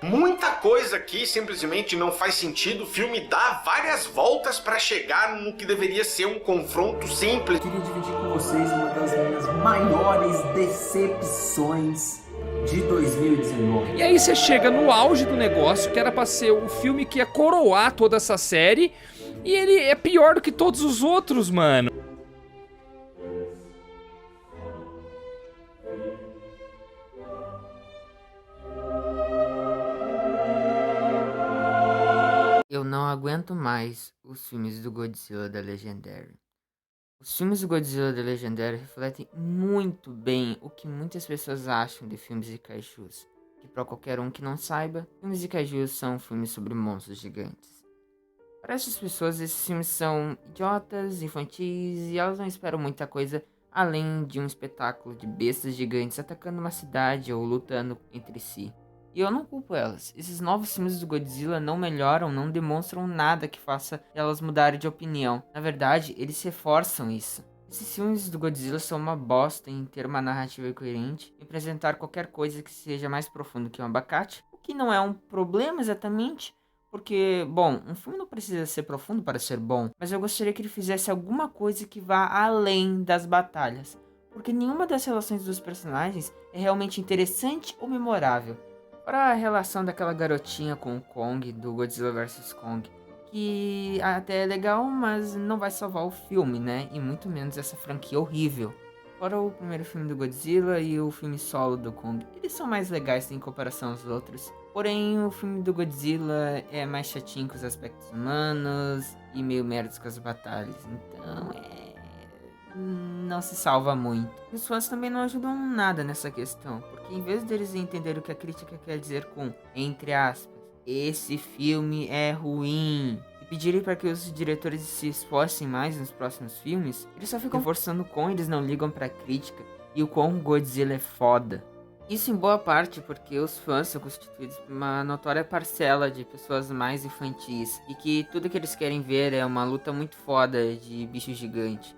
Muita coisa aqui simplesmente não faz sentido. O filme dá várias voltas para chegar no que deveria ser um confronto simples. Queria dividir com vocês uma das minhas maiores decepções de 2019. E aí você chega no auge do negócio, que era pra ser o filme que ia coroar toda essa série, e ele é pior do que todos os outros, mano. Eu não aguento mais os filmes do Godzilla da Legendary. Os filmes do Godzilla da Legendary refletem muito bem o que muitas pessoas acham de filmes de kaijus. Que para qualquer um que não saiba, filmes de kaijus são filmes sobre monstros gigantes. Para essas pessoas, esses filmes são idiotas, infantis e elas não esperam muita coisa além de um espetáculo de bestas gigantes atacando uma cidade ou lutando entre si. E eu não culpo elas. Esses novos filmes do Godzilla não melhoram, não demonstram nada que faça elas mudarem de opinião. Na verdade, eles reforçam isso. Esses filmes do Godzilla são uma bosta em ter uma narrativa coerente e apresentar qualquer coisa que seja mais profundo que um abacate, o que não é um problema exatamente, porque, bom, um filme não precisa ser profundo para ser bom, mas eu gostaria que ele fizesse alguma coisa que vá além das batalhas, porque nenhuma das relações dos personagens é realmente interessante ou memorável. Para a relação daquela garotinha com o Kong, do Godzilla vs Kong, que até é legal, mas não vai salvar o filme, né? E muito menos essa franquia horrível. Fora o primeiro filme do Godzilla e o filme solo do Kong, eles são mais legais em comparação aos outros. Porém, o filme do Godzilla é mais chatinho com os aspectos humanos e meio merdas com as batalhas. Então, não se salva muito. Os fãs também não ajudam nada nessa questão, porque em vez deles entenderem o que a crítica quer dizer com, entre aspas, esse filme é ruim, e pedirem para que os diretores se esforcem mais nos próximos filmes, eles só ficam forçando o quão eles não ligam pra crítica e o quão Godzilla é foda. Isso em boa parte porque os fãs são constituídos por uma notória parcela de pessoas mais infantis e que tudo que eles querem ver é uma luta muito foda de bicho gigante.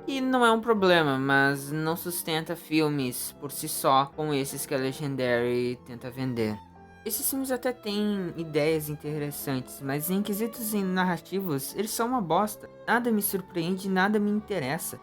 E não é um problema, mas não sustenta filmes por si só, como esses que a Legendary tenta vender. Esses filmes até têm ideias interessantes, mas em quesitos narrativos, eles são uma bosta. Nada me surpreende, nada me interessa.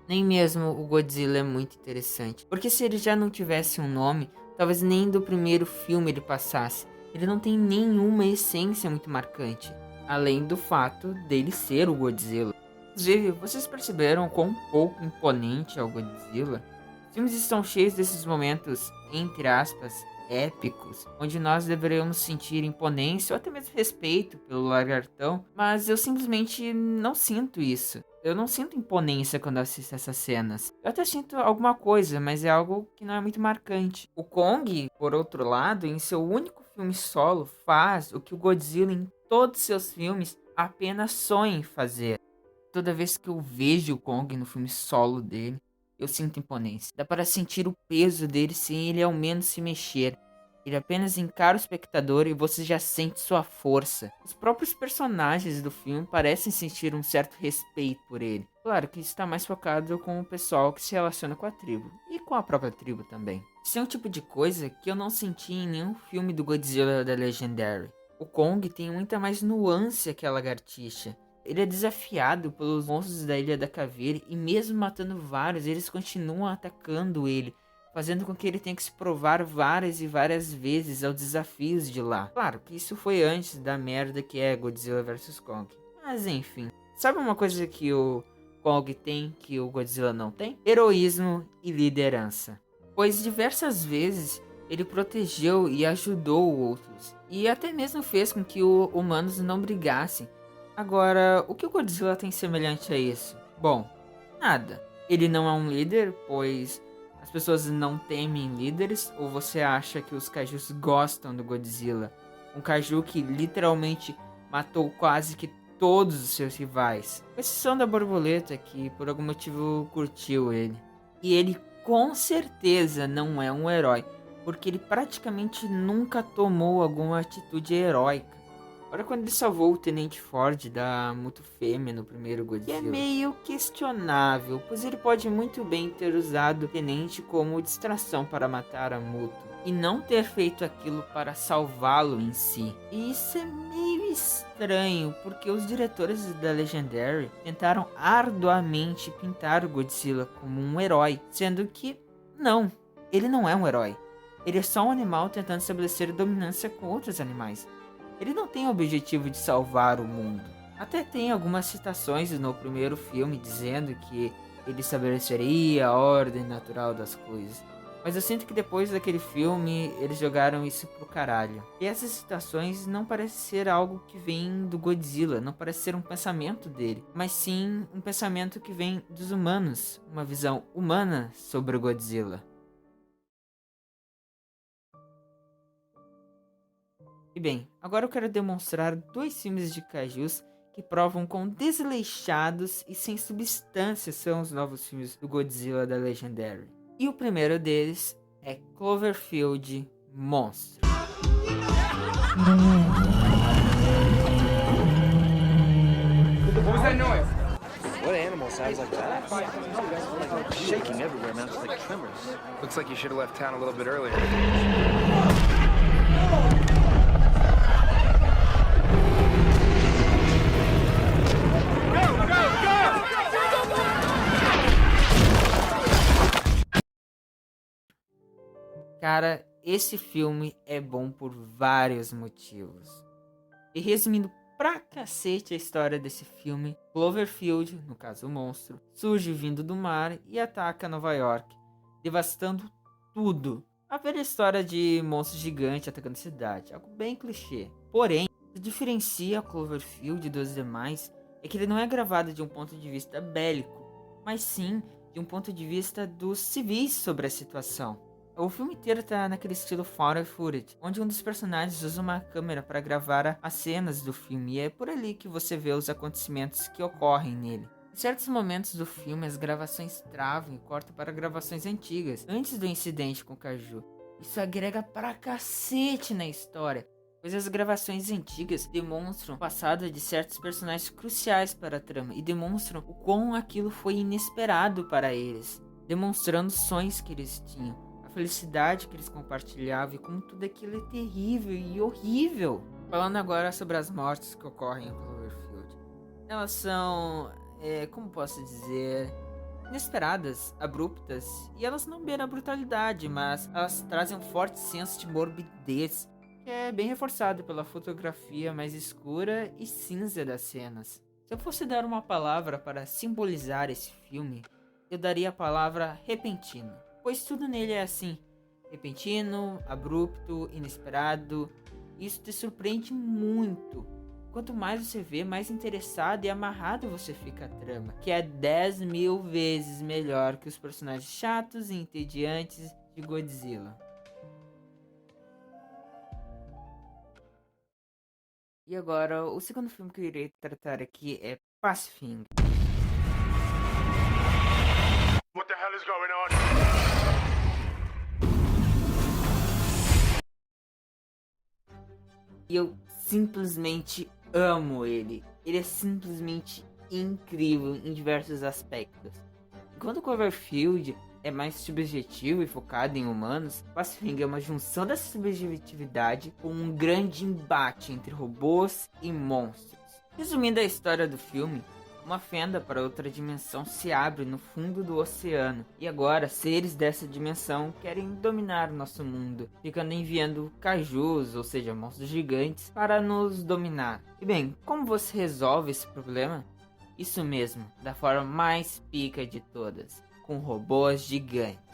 Nem mesmo o Godzilla é muito interessante, porque se ele já não tivesse um nome, talvez nem do primeiro filme ele passasse. Ele não tem nenhuma essência muito marcante, além do fato dele ser o Godzilla. Inclusive, vocês perceberam quão pouco imponente é o Godzilla? Os filmes estão cheios desses momentos, entre aspas, épicos, onde nós deveríamos sentir imponência ou até mesmo respeito pelo lagartão, mas eu simplesmente não sinto isso. Eu não sinto imponência quando assisto essas cenas. Eu até sinto alguma coisa, mas é algo que não é muito marcante. O Kong, por outro lado, em seu único filme solo, faz o que o Godzilla em todos seus filmes apenas sonha em fazer. Toda vez que eu vejo o Kong no filme solo dele, eu sinto imponência. Dá para sentir o peso dele sem ele ao menos se mexer. Ele apenas encara o espectador e você já sente sua força. Os próprios personagens do filme parecem sentir um certo respeito por ele. Claro que isso está mais focado com o pessoal que se relaciona com a tribo. E com a própria tribo também. Isso é um tipo de coisa que eu não senti em nenhum filme do Godzilla da Legendary. O Kong tem muita mais nuance que a lagartixa. Ele é desafiado pelos monstros da Ilha da Caveira e mesmo matando vários, eles continuam atacando ele, fazendo com que ele tenha que se provar várias e várias vezes aos desafios de lá. Claro que isso foi antes da merda que é Godzilla vs Kong. Mas enfim, sabe uma coisa que o Kong tem que o Godzilla não tem? Heroísmo e liderança. Pois diversas vezes ele protegeu e ajudou outros, e até mesmo fez com que os humanos não brigassem. Agora, o que o Godzilla tem semelhante a isso? Bom, nada. Ele não é um líder, pois as pessoas não temem líderes, ou você acha que os kaijus gostam do Godzilla? Um kaiju que literalmente matou quase que todos os seus rivais. Com exceção da borboleta, que por algum motivo curtiu ele. E ele com certeza não é um herói, porque ele praticamente nunca tomou alguma atitude heróica. Agora, quando ele salvou o Tenente Ford da Muto Fêmea no primeiro Godzilla, que é meio questionável, pois ele pode muito bem ter usado o Tenente como distração para matar a Muto, e não ter feito aquilo para salvá-lo em si. E isso é meio estranho, porque os diretores da Legendary tentaram arduamente pintar o Godzilla como um herói, sendo que não, ele não é um herói. Ele é só um animal tentando estabelecer dominância com outros animais. Ele não tem o objetivo de salvar o mundo. Até tem algumas citações no primeiro filme dizendo que ele estabeleceria a ordem natural das coisas. Mas eu sinto que depois daquele filme, eles jogaram isso pro caralho. E essas citações não parecem ser algo que vem do Godzilla, não parece ser um pensamento dele, mas sim um pensamento que vem dos humanos, uma visão humana sobre o Godzilla. E bem, agora eu quero demonstrar 2 filmes de kaijus que provam quão desleixados e sem substância são os novos filmes do Godzilla da Legendary. E o primeiro deles é Cloverfield Monstro. What was that noise? What animal sounds like that? Like shaking everywhere, man. It's like tremors. Looks like you should have left town a little bit earlier. Cara, esse filme é bom por vários motivos. E resumindo pra cacete a história desse filme, Cloverfield, no caso o monstro, surge vindo do mar e ataca Nova York, devastando tudo. A velha história de monstro gigante atacando cidade, algo bem clichê. Porém, o que diferencia Cloverfield dos demais é que ele não é gravado de um ponto de vista bélico, mas sim de um ponto de vista dos civis sobre a situação. O filme inteiro tá naquele estilo found footage, onde um dos personagens usa uma câmera para gravar as cenas do filme, e é por ali que você vê os acontecimentos que ocorrem nele. Em certos momentos do filme, as gravações travam e cortam para gravações antigas, antes do incidente com o Kaiju. Isso agrega pra cacete na história, pois as gravações antigas demonstram o passado de certos personagens cruciais para a trama, e demonstram o quão aquilo foi inesperado para eles, demonstrando os sonhos que eles tinham, felicidade que eles compartilhavam e como tudo aquilo é terrível e horrível. Falando agora sobre as mortes que ocorrem em Cloverfield. Elas são, como posso dizer, inesperadas, abruptas, e elas não beiram a brutalidade, mas elas trazem um forte senso de morbidez, que é bem reforçado pela fotografia mais escura e cinza das cenas. Se eu fosse dar uma palavra para simbolizar esse filme, eu daria a palavra repentino. Pois tudo nele é assim, repentino, abrupto, inesperado. Isso te surpreende muito. Quanto mais você vê, mais interessado e amarrado você fica à trama, que é 10.000 vezes melhor que os personagens chatos e entediantes de Godzilla. E agora, o segundo filme que eu irei tratar aqui é Pacific. What the hell is going on? E eu simplesmente amo ele. Ele é simplesmente incrível em diversos aspectos. Enquanto Cloverfield é mais subjetivo e focado em humanos, Pacific é uma junção dessa subjetividade com um grande embate entre robôs e monstros. Resumindo a história do filme, uma fenda para outra dimensão se abre no fundo do oceano, e agora seres dessa dimensão querem dominar o nosso mundo, ficando enviando kaijus, ou seja, monstros gigantes, para nos dominar. E bem, como você resolve esse problema? Isso mesmo, da forma mais pica de todas, com robôs gigantes.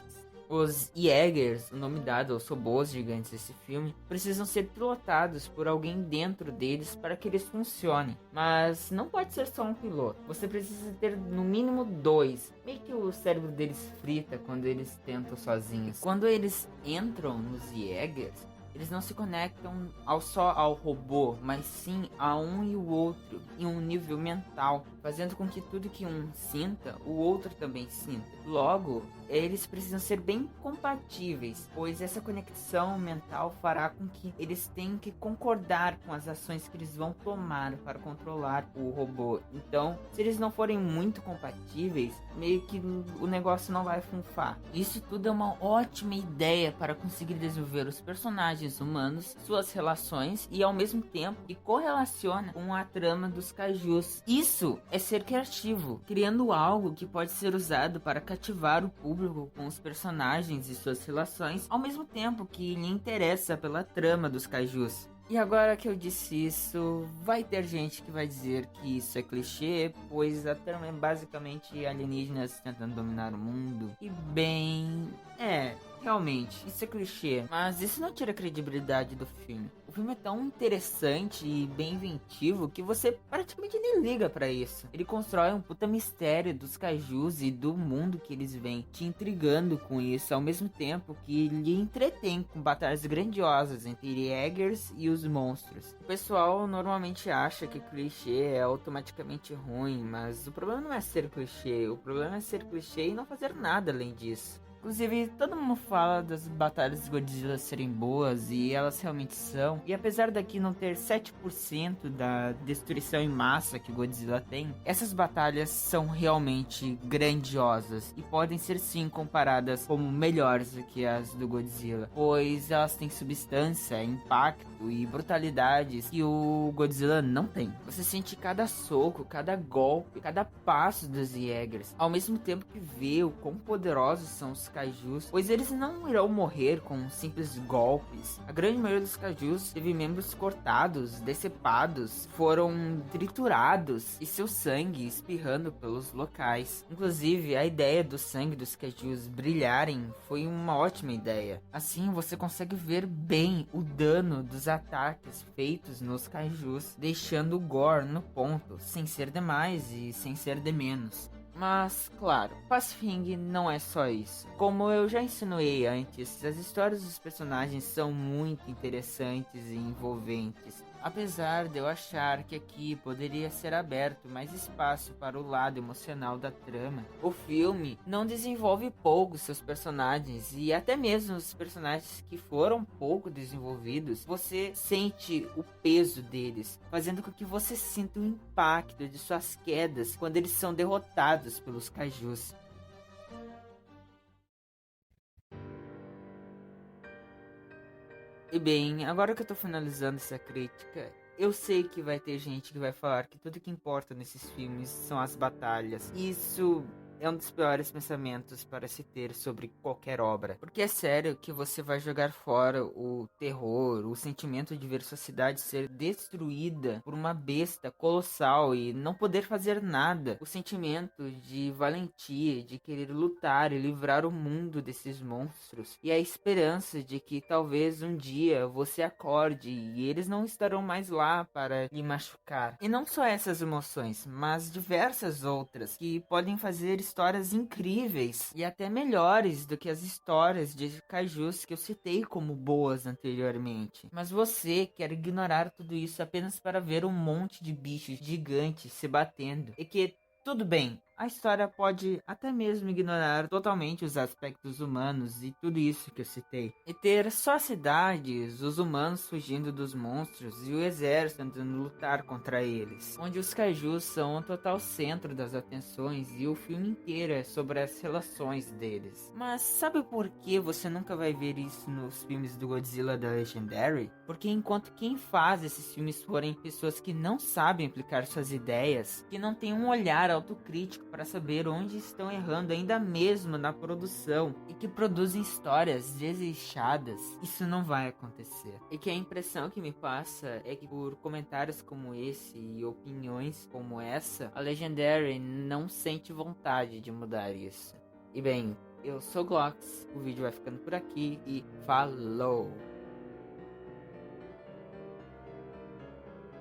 Os Jaegers, o nome dado aos robôs gigantes desse filme, precisam ser pilotados por alguém dentro deles para que eles funcionem. Mas não pode ser só um piloto, você precisa ter no mínimo 2. Meio que o cérebro deles frita quando eles tentam sozinhos. Quando eles entram nos Jaegers, eles não se conectam só ao robô, mas sim a um e o outro, em um nível mental. fazendo com que tudo que um sinta, o outro também sinta. Logo, eles precisam ser bem compatíveis, pois essa conexão mental fará com que eles tenham que concordar com as ações que eles vão tomar para controlar o robô. Então, se eles não forem muito compatíveis, meio que o negócio não vai funfar. Isso tudo é uma ótima ideia para conseguir desenvolver os personagens humanos, suas relações e ao mesmo tempo que correlaciona com a trama dos kaijus. Isso é ser criativo, criando algo que pode ser usado para cativar o público com os personagens e suas relações, ao mesmo tempo que lhe interessa pela trama dos kaijus. E agora que eu disse isso, vai ter gente que vai dizer que isso é clichê, pois a trama é basicamente alienígenas tentando dominar o mundo. E bem, realmente, isso é clichê, mas isso não tira a credibilidade do filme. O filme é tão interessante e bem inventivo que você praticamente nem liga pra isso. Ele constrói um puta mistério dos kaijus e do mundo que eles vêm, te intrigando com isso, ao mesmo tempo que lhe entretém com batalhas grandiosas entre Jaegers e os monstros. O pessoal normalmente acha que clichê é automaticamente ruim, mas o problema não é ser clichê, o problema é ser clichê e não fazer nada além disso. Inclusive, todo mundo fala das batalhas de Godzilla serem boas, e elas realmente são. E apesar daqui não ter 7% da destruição em massa que Godzilla tem, essas batalhas são realmente grandiosas e podem ser sim comparadas como melhores do que as do Godzilla, pois elas têm substância, impacto e brutalidades que o Godzilla não tem. Você sente cada soco, cada golpe, cada passo dos Jaegers, ao mesmo tempo que vê o quão poderosos são os kaijus, pois eles não irão morrer com simples golpes. A grande maioria dos kaijus teve membros cortados, decepados, foram triturados e seu sangue espirrando pelos locais. Inclusive, a ideia do sangue dos kaijus brilharem foi uma ótima ideia. Assim, você consegue ver bem o dano dos ataques feitos nos kaijus, deixando o gore no ponto, sem ser demais e sem ser de menos. Mas, claro, Pacific Rim não é só isso. Como eu já insinuei antes, as histórias dos personagens são muito interessantes e envolventes. Apesar de eu achar que aqui poderia ser aberto mais espaço para o lado emocional da trama, o filme não desenvolve pouco seus personagens, e até mesmo os personagens que foram pouco desenvolvidos, você sente o peso deles, fazendo com que você sinta o impacto de suas quedas quando eles são derrotados pelos kaijus. E bem, agora que eu tô finalizando essa crítica, eu sei que vai ter gente que vai falar que tudo que importa nesses filmes são as batalhas. Isso é um dos piores pensamentos para se ter sobre qualquer obra. Porque é sério que você vai jogar fora o terror, o sentimento de ver sua cidade ser destruída por uma besta colossal e não poder fazer nada. O sentimento de valentia, de querer lutar e livrar o mundo desses monstros. E a esperança de que talvez um dia você acorde e eles não estarão mais lá para lhe machucar. E não só essas emoções, mas diversas outras que podem fazer histórias incríveis e até melhores do que as histórias de kaijus que eu citei como boas anteriormente. Mas você quer ignorar tudo isso apenas para ver um monte de bichos gigantes se batendo. E que, tudo bem, a história pode até mesmo ignorar totalmente os aspectos humanos e tudo isso que eu citei. E ter só cidades, os humanos fugindo dos monstros e o exército tentando lutar contra eles. Onde os kaijus são o total centro das atenções e o filme inteiro é sobre as relações deles. Mas sabe por que você nunca vai ver isso nos filmes do Godzilla da Legendary? Porque enquanto quem faz esses filmes forem pessoas que não sabem aplicar suas ideias, que não têm um olhar autocrítico para saber onde estão errando ainda mesmo na produção e que produzem histórias desleixadas, isso não vai acontecer. E que a impressão que me passa é que por comentários como esse e opiniões como essa, a Legendary não sente vontade de mudar isso. E bem, eu sou Glox, o vídeo vai ficando por aqui e falou!